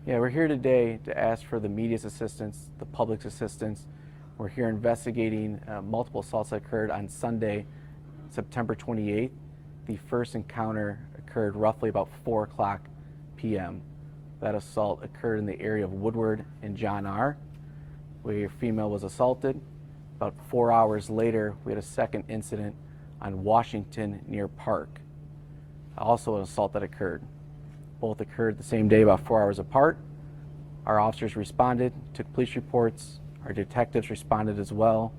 Yeah, we're here today to ask for the media's assistance, the public's assistance. We're here investigating multiple assaults that occurred on Sunday, September 28th. The first encounter occurred roughly about 4 o'clock p.m. That assault occurred in the area of Woodward and John R., where a female was assaulted. About 4 hours later, we had a second incident on Washington near Park. Also an assault that occurred. Both occurred the same day, about 4 hours apart. Our officers responded, took police reports. Our detectives responded as well.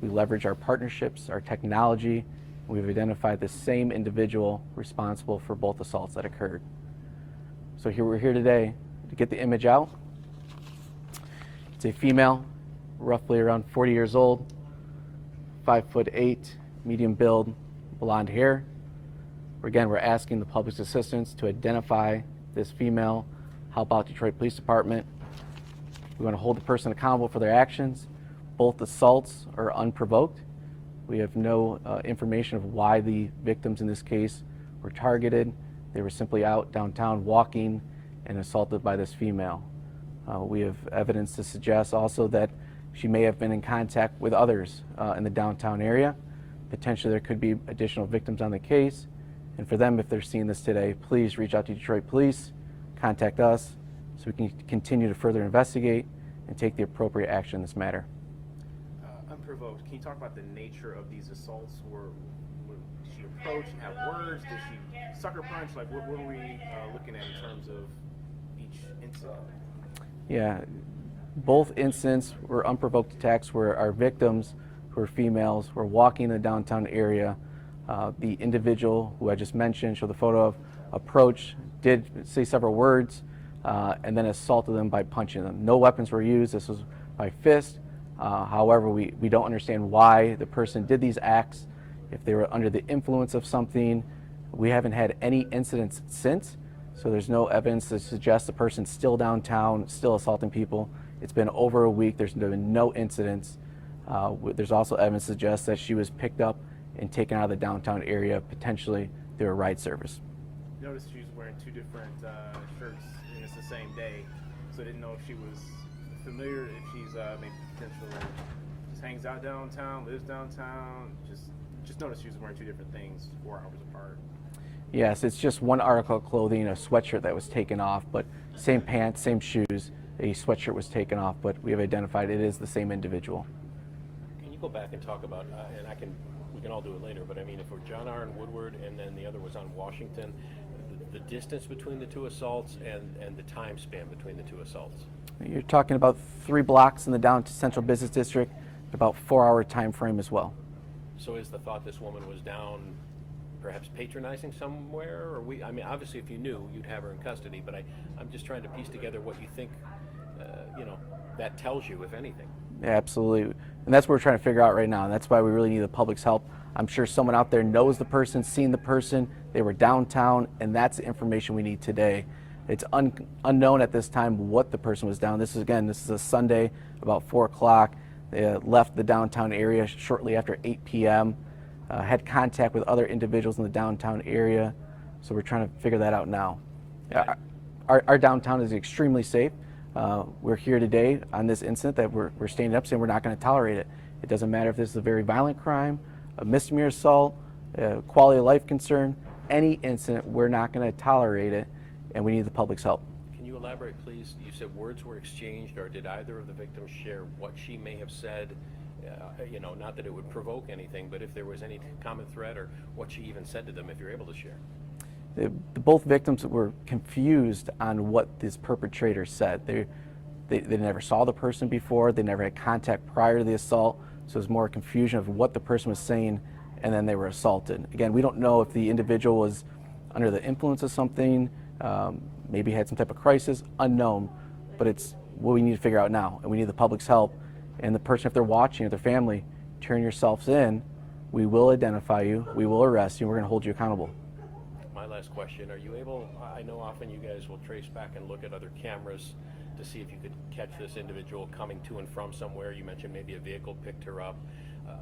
We leveraged our partnerships, our technology. We've identified the same individual responsible for both assaults that occurred. So we're here today to get the image out. It's a female, roughly around 40 years old, 5'8", medium build, blonde hair. Again, we're asking the public's assistance to identify this female, help out Detroit Police Department. We want to hold the person accountable for their actions. Both assaults are unprovoked. We have no information of why the victims in this case were targeted. They were simply out downtown walking and assaulted by this female. We have evidence to suggest also that she may have been in contact with others in the downtown area. Potentially there could be additional victims on the case. And for them, if they're seeing this today, please reach out to Detroit Police, contact us, so we can continue to further investigate and take the appropriate action in this matter. Unprovoked, can you talk about the nature of these assaults? Did she approach, have words? Did she sucker punch? Like, what were we looking at in terms of each incident? Yeah, both incidents were unprovoked attacks where our victims, who were females, were walking in the downtown area. The individual who I just mentioned, showed the photo of, approached, did say several words, and then assaulted them by punching them. No weapons were used. This was by fist. However, we don't understand why the person did these acts. If they were under the influence of something, we haven't had any incidents since, so there's no evidence to suggest the person's still downtown, still assaulting people. It's been over a week. There's been no incidents. There's also evidence to suggest that she was picked up and taken out of the downtown area, potentially through a ride service. Noticed she was wearing two different shirts, and it's the same day, so I didn't know if she was familiar, if she's maybe potentially just hangs out downtown, lives downtown. Just noticed she was wearing two different things 4 hours apart. Yes, it's just one article of clothing, a sweatshirt that was taken off, but same pants, same shoes. A sweatshirt was taken off, but we have identified it is the same individual. Can you go back and talk about, and we can all do it later, but I mean, if we're John R. and Woodward, and then the other was on Washington, the distance between the two assaults and the time span between the two assaults? You're talking about 3 blocks in the downtown central business district, about 4-hour time frame as well. So is the thought this woman was down perhaps patronizing somewhere? Or I mean, obviously if you knew, you'd have her in custody, but I'm just trying to piece together what you think, that tells you, if anything. Yeah, absolutely. And that's what we're trying to figure out right now. And that's why we really need the public's help. I'm sure someone out there knows the person, seen the person, they were downtown, and that's the information we need today. It's unknown at this time what the person was down. This is a Sunday, about 4 o'clock. They left the downtown area shortly after 8 p.m., had contact with other individuals in the downtown area. So we're trying to figure that out now. Our downtown is extremely safe. We're here today on this incident that we're standing up saying we're not going to tolerate it. It doesn't matter if this is a very violent crime, a misdemeanor assault, a quality of life concern, any incident, we're not going to tolerate it, and we need the public's help. Can you elaborate, please? You said words were exchanged, or did either of the victims share what she may have said? Not that it would provoke anything, but if there was any common thread, or what she even said to them, if you're able to share. Both victims were confused on what this perpetrator said. They never saw the person before, they never had contact prior to the assault, so it was more confusion of what the person was saying, and then they were assaulted. Again, we don't know if the individual was under the influence of something, maybe had some type of crisis, unknown, but it's what we need to figure out now, and we need the public's help. And the person, if they're watching, if their family, turn yourselves in, we will identify you, we will arrest you, and we're going to hold you accountable. My last question, are you able, I know often you guys will trace back and look at other cameras to see if you could catch this individual coming to and from somewhere. You mentioned maybe a vehicle picked her up.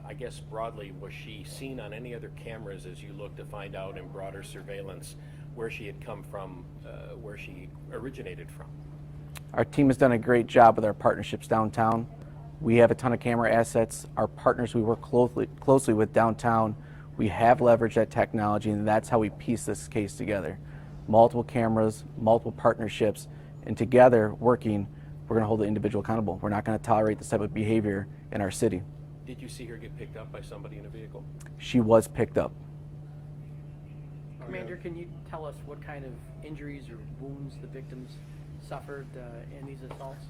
I guess broadly, was she seen on any other cameras as you look to find out in broader surveillance where she had come from, where she originated from. Our team has done a great job with our partnerships downtown. We have a ton of camera assets. Our partners we work closely with downtown, we have leveraged that technology, and that's how we piece this case together. Multiple cameras, multiple partnerships, and together working, we're going to hold the individual accountable. We're not going to tolerate this type of behavior in our city. Did you see her get picked up by somebody in a vehicle? She was picked up. Commander, can you tell us what kind of injuries or wounds the victims suffered in these assaults?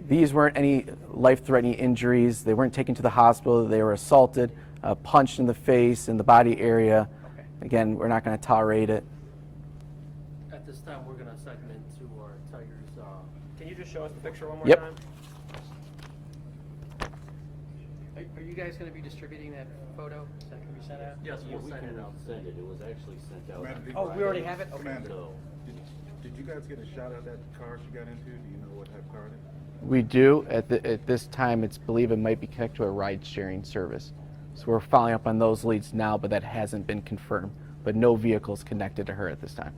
These weren't any life-threatening injuries. They weren't taken to the hospital. They were assaulted, punched in the face, in the body area. Okay. Again, we're not going to tolerate it. At this time, we're going to segment to our Tigers. Can you just show us the picture one more Yep. time? Are you guys going to be distributing that photo? Is that going to be sent out? Yes, Yeah, we'll we send can it out. send it. It was actually sent out. Commander, Oh, we already have it? Okay. Commander, So, did you guys get a shot at that car she got into? Do you know what type of car it is? We do. At this time, it's believed it might be connected to a ride-sharing service. So we're following up on those leads now, but that hasn't been confirmed. But no vehicles connected to her at this time.